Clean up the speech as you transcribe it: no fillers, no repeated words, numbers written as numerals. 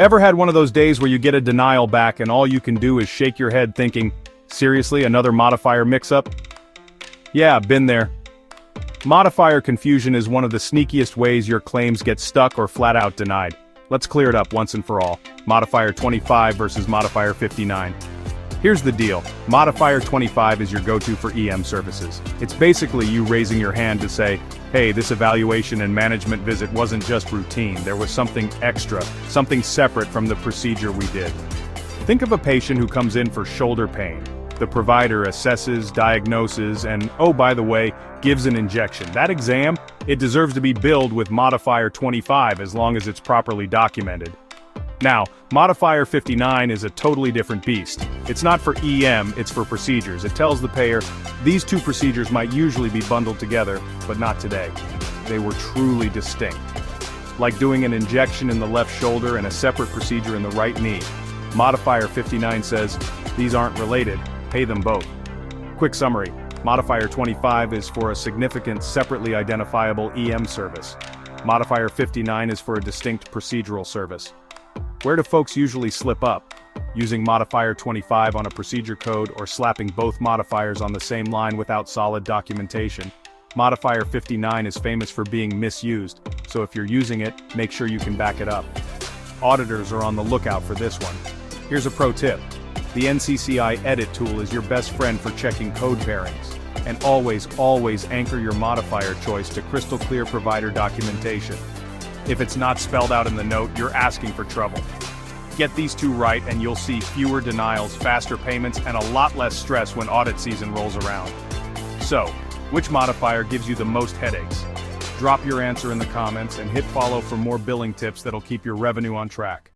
Ever had one of those days where you get a denial back and all you can do is shake your head thinking, seriously, another modifier mix-up? Yeah, been there. Modifier confusion is one of the sneakiest ways your claims get stuck or flat out denied. Let's clear it up once and for all. Modifier 25 versus Modifier 59. Here's the deal. Modifier 25 is your go-to for EM services. It's basically you raising your hand to say, hey, this evaluation and management visit wasn't just routine, there was something extra, something separate from the procedure we did. Think of a patient who comes in for shoulder pain. The provider assesses, diagnoses, and, oh, by the way, gives an injection. That exam, it deserves to be billed with Modifier 25 as long as it's properly documented. Now, Modifier 59 is a totally different beast. It's not for EM, it's for procedures. It tells the payer, these two procedures might usually be bundled together, but not today. They were truly distinct. Like doing an injection in the left shoulder and a separate procedure in the right knee. Modifier 59 says, these aren't related, pay them both. Quick summary, Modifier 25 is for a significant, separately identifiable EM service. Modifier 59 is for a distinct procedural service. Where do folks usually slip up? Using Modifier 25 on a procedure code or slapping both modifiers on the same line without solid documentation. Modifier 59 is famous for being misused, so if you're using it, make sure you can back it up. Auditors are on the lookout for this one. Here's a pro tip. The NCCI edit tool is your best friend for checking code pairings. And always anchor your modifier choice to crystal clear provider documentation. If it's not spelled out in the note, you're asking for trouble. Get these two right and you'll see fewer denials, faster payments, and a lot less stress when audit season rolls around. So, which modifier gives you the most headaches? Drop your answer in the comments and hit follow for more billing tips that'll keep your revenue on track.